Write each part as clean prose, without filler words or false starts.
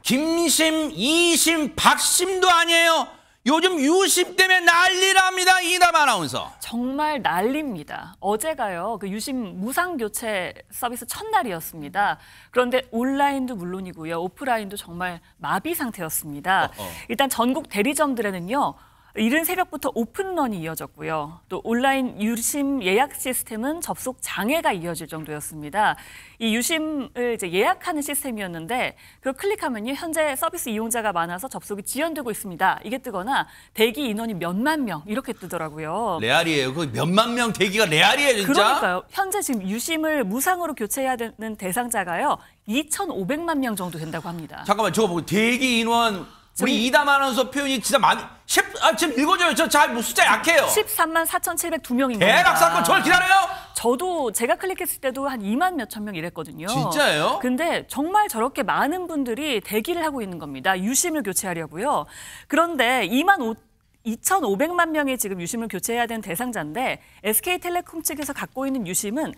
김심, 이심, 박심도 아니에요. 요즘 유심 때문에 난리랍니다. 이담 아나운서. 정말 난리입니다. 어제가요, 그 유심 무상교체 서비스 첫날이었습니다. 그런데 온라인도 물론이고요, 오프라인도 정말 마비 상태였습니다. 일단 전국 대리점들에는요, 이른 새벽부터 오픈런이 이어졌고요. 또 온라인 유심 예약 시스템은 접속 장애가 이어질 정도였습니다. 이 유심을 이제 예약하는 시스템이었는데 그걸 클릭하면요, 현재 서비스 이용자가 많아서 접속이 지연되고 있습니다. 이게 뜨거나 대기 인원이 몇만 명 이렇게 뜨더라고요. 레알이에요. 그 몇만 명 대기가 레알이에요, 진짜. 그러니까요. 현재 지금 유심을 무상으로 교체해야 되는 대상자가요, 2,500만 명 정도 된다고 합니다. 잠깐만, 저거 보고 대기 인원. 우리 이담 아나운서 표현이 진짜 많이 지금 읽어줘요. 저 잘 숫자 약해요. 13만 4,702명입니다. 대략 사건 저를 기다려요? 저도 제가 클릭했을 때도 한 2만 몇천 명 이랬거든요. 진짜예요? 근데 정말 저렇게 많은 분들이 대기를 하고 있는 겁니다. 유심을 교체하려고요. 그런데 2,500만 명이 지금 유심을 교체해야 되는 대상자인데 SK텔레콤 측에서 갖고 있는 유심은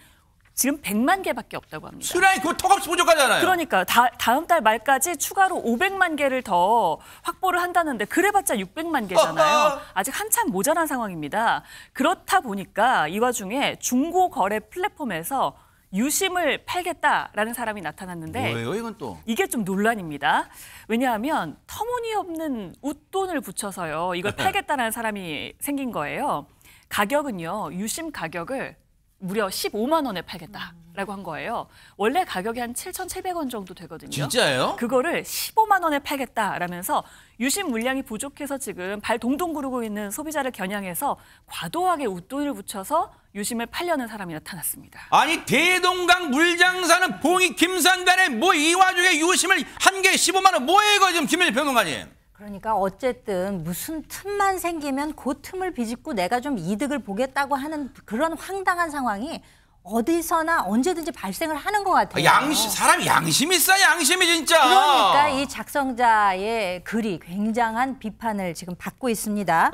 지금 100만 개밖에 없다고 합니다. 수량이 그거 턱없이 부족하잖아요. 그러니까 다음 달 말까지 추가로 500만 개를 더 확보를 한다는데 그래봤자 600만 개잖아요. 아직 한참 모자란 상황입니다. 그렇다 보니까 이 와중에 중고거래 플랫폼에서 유심을 팔겠다라는 사람이 나타났는데 뭐예요, 이건 또? 이게 좀 논란입니다. 왜냐하면 터무니없는 웃돈을 붙여서요, 이걸 팔겠다라는 사람이 생긴 거예요. 가격은요, 유심 가격을 무려 15만 원에 팔겠다라고 한 거예요. 원래 가격이 한 7,700원 정도 되거든요. 진짜예요? 그거를 15만 원에 팔겠다라면서 유심 물량이 부족해서 지금 발 동동 구르고 있는 소비자를 겨냥해서 과도하게 웃돈을 붙여서 유심을 팔려는 사람이 나타났습니다. 아니, 대동강 물장사는 봉이 김산단에 뭐 이 와중에 유심을 한 개에 15만 원 뭐예요, 이거 지금 김현일 평론가님? 그러니까 어쨌든 무슨 틈만 생기면 그 틈을 비집고 내가 좀 이득을 보겠다고 하는 그런 황당한 상황이 어디서나 언제든지 발생을 하는 것 같아요. 사람이 양심이 있어, 양심이 진짜. 그러니까 이 작성자의 글이 굉장한 비판을 지금 받고 있습니다.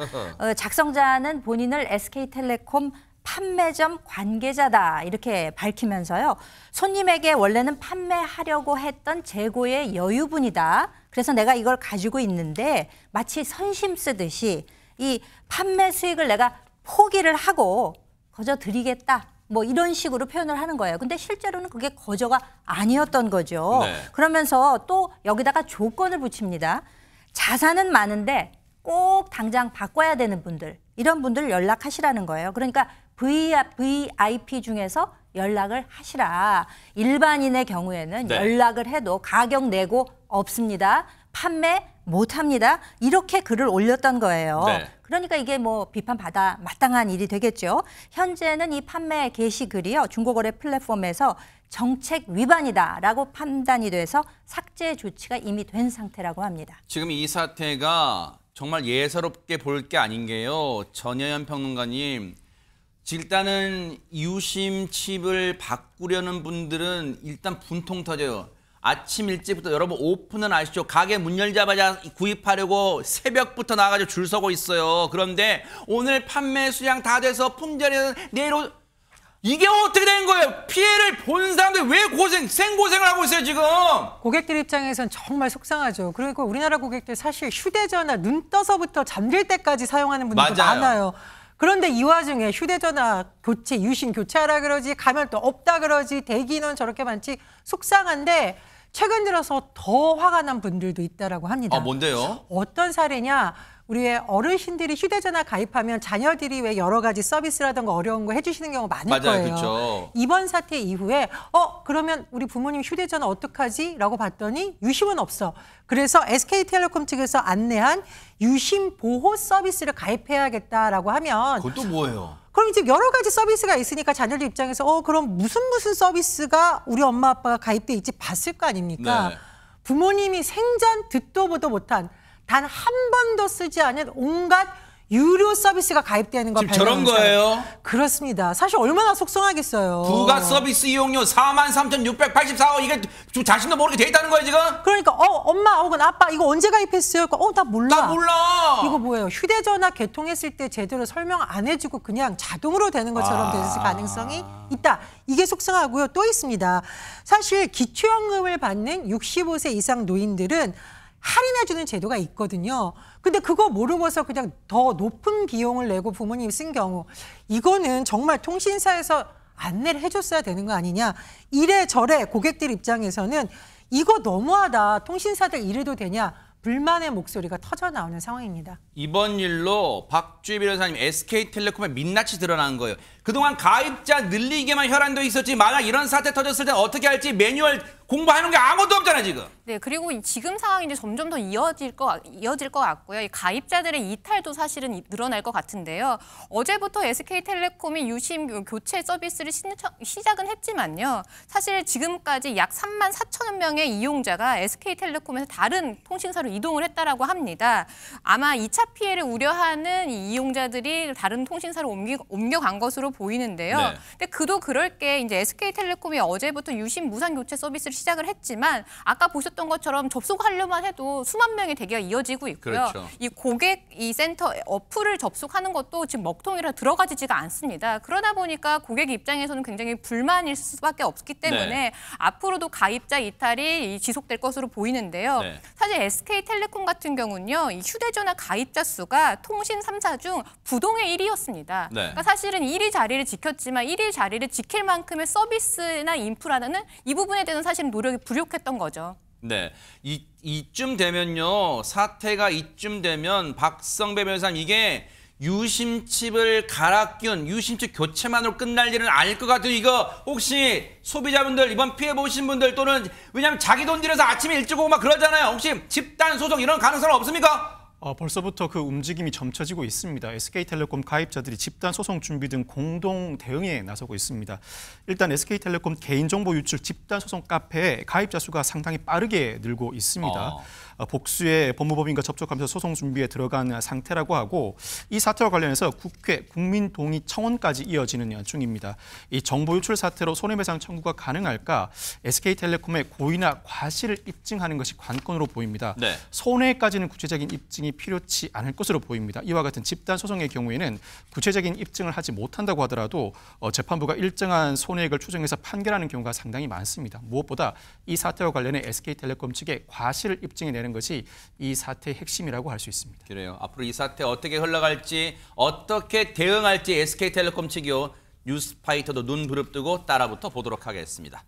작성자는 본인을 SK텔레콤 판매점 관계자다 이렇게 밝히면서요, 손님에게 원래는 판매하려고 했던 재고의 여유분이다. 그래서 내가 이걸 가지고 있는데 마치 선심 쓰듯이 이 판매 수익을 내가 포기를 하고 거저 드리겠다. 뭐 이런 식으로 표현을 하는 거예요. 근데 실제로는 그게 거저가 아니었던 거죠. 네. 그러면서 또 여기다가 조건을 붙입니다. 자산은 많은데 꼭 당장 바꿔야 되는 분들, 이런 분들 연락하시라는 거예요. 그러니까 VIP 중에서 연락을 하시라. 일반인의 경우에는 네. 연락을 해도 가격 내고 없습니다. 판매 못합니다. 이렇게 글을 올렸던 거예요. 네. 그러니까 이게 뭐 비판받아 마땅한 일이 되겠죠. 현재는 이 판매 게시글이요, 중고거래 플랫폼에서 정책 위반이다라고 판단이 돼서 삭제 조치가 이미 된 상태라고 합니다. 지금 이 사태가 정말 예사롭게 볼 게 아닌 게요. 전혜연 평론가님, 일단은 유심 칩을 바꾸려는 분들은 일단 분통 터져요. 아침 일찍부터 여러분 오픈은 아시죠? 가게 문 열자마자 구입하려고 새벽부터 나가지고 줄 서고 있어요. 그런데 오늘 판매 수량 다 돼서 품절에는 내일 이게 어떻게 된 거예요? 피해를 본 사람들 왜 생고생을 하고 있어요, 지금? 고객들 입장에선 정말 속상하죠. 그리고 우리나라 고객들 사실 휴대전화 눈 떠서부터 잠들 때까지 사용하는 분들도 맞아요. 많아요. 그런데 이 와중에 휴대전화 교체, 유심 교체하라 그러지, 가면 또 없다 그러지, 대기는 저렇게 많지, 속상한데 최근 들어서 더 화가 난 분들도 있다라고 합니다. 뭔데요? 어떤 사례냐? 우리의 어르신들이 휴대전화 가입하면 자녀들이 왜 여러 가지 서비스라든가 어려운 거 해주시는 경우가 많을 맞아요, 거예요. 그렇죠. 이번 사태 이후에 그러면 우리 부모님 휴대전화 어떡하지? 라고 봤더니 유심은 없어. 그래서 SK텔레콤 측에서 안내한 유심 보호 서비스를 가입해야겠다라고 하면 그것도 뭐예요? 그럼 이제 여러 가지 서비스가 있으니까 자녀들 입장에서 그럼 무슨 서비스가 우리 엄마 아빠가 가입돼 있지 봤을 거 아닙니까? 네. 부모님이 생전 듣도 보도 못한 단 한 번도 쓰지 않은 온갖 유료 서비스가 가입되는 거 지금 저런 발견하면서. 거예요. 그렇습니다. 사실 얼마나 속상하겠어요. 부가 서비스 이용료 43,684원 이게 좀 자신도 모르게 돼 있다는 거예요 지금? 그러니까 엄마 혹은 아빠 이거 언제 가입했어요? 나 몰라. 나 몰라. 이거 뭐예요? 휴대전화 개통했을 때 제대로 설명 안 해주고 그냥 자동으로 되는 것처럼 됐을 가능성이 있다. 이게 속상하고요. 또 있습니다. 사실 기초연금을 받는 65세 이상 노인들은 할인해주는 제도가 있거든요. 근데 그거 모르고서 그냥 더 높은 비용을 내고 부모님이 쓴 경우 이거는 정말 통신사에서 안내를 해줬어야 되는 거 아니냐. 이래저래 고객들 입장에서는 이거 너무하다. 통신사들 이래도 되냐. 불만의 목소리가 터져 나오는 상황입니다. 이번 일로 박주희 변호사님 SK텔레콤의 민낯이 드러난 거예요. 그동안 가입자 늘리기만 혈안돼 있었지 만약 이런 사태 터졌을 땐 어떻게 할지 매뉴얼 공부하는 게 아무것도 없잖아요 지금. 네, 그리고 지금 상황이 이제 점점 더 이어질 것 같고요. 이 가입자들의 이탈도 사실은 늘어날 것 같은데요. 어제부터 SK텔레콤이 유심 교체 서비스를 시작은 했지만요. 사실 지금까지 약 34,000여 명의 이용자가 SK텔레콤에서 다른 통신사로 이동을 했다라고 합니다. 아마 2차 피해를 우려하는 이 이용자들이 다른 통신사로 옮겨간 것으로 보이는데요. 네. 근데 그도 그럴 게 이제 SK텔레콤이 어제부터 유심 무상 교체 서비스를 시작을 했지만 아까 보셨던 것처럼 접속하려면 해도 수만 명의 대기가 이어지고 있고요. 그렇죠. 이 고객 이 센터 어플을 접속하는 것도 지금 먹통이라 들어가지지가 않습니다. 그러다 보니까 고객 입장에서는 굉장히 불만일 수밖에 없기 때문에 네. 앞으로도 가입자 이탈이 지속될 것으로 보이는데요. 네. 사실 SK텔레콤 같은 경우는요. 이 휴대전화 가입자 수가 통신 3사 중 부동의 1위였습니다. 네. 그러니까 사실은 1위 자리를 지켰지만 1위 자리를 지킬 만큼의 서비스나 인프라는 이 부분에 대해서는 사실 노력이 부족했던 거죠. 네, 이쯤 되면요. 사태가 이쯤 되면 박성배 변호사님 이게 유심칩을 갈아 끼운 유심칩 교체만으로 끝날 일은 아닐 것 같아요. 이거 혹시 소비자분들 이번 피해 보신 분들 또는 왜냐하면 자기 돈 들여서 아침에 일찍 오고 막 그러잖아요. 혹시 집단 소송 이런 가능성은 없습니까? 벌써부터 그 움직임이 점쳐지고 있습니다. SK텔레콤 가입자들이 집단 소송 준비 등 공동 대응에 나서고 있습니다. 일단 SK텔레콤 개인정보 유출 집단 소송 카페에 가입자 수가 상당히 빠르게 늘고 있습니다. 복수의 법무법인과 접촉하면서 소송 준비에 들어간 상태라고 하고 이 사태와 관련해서 국회 국민동의청원까지 이어지는 중입니다. 이 정보 유출 사태로 손해배상 청구가 가능할까? SK텔레콤의 고의나 과실을 입증하는 것이 관건으로 보입니다. 네. 손해까지는 구체적인 입증이 필요치 않을 것으로 보입니다. 이와 같은 집단 소송의 경우에는 구체적인 입증을 하지 못한다고 하더라도 재판부가 일정한 손해액을 추정해서 판결하는 경우가 상당히 많습니다. 무엇보다 이 사태와 관련해 SK텔레콤 측의 과실을 입증해내는 것이 이 사태의 핵심이라고 할 수 있습니다. 그래요. 앞으로 이 사태 어떻게 흘러갈지 어떻게 대응할지 SK텔레콤 측이요. 뉴스파이터도 눈 부릅뜨고 따라붙어 보도록 하겠습니다.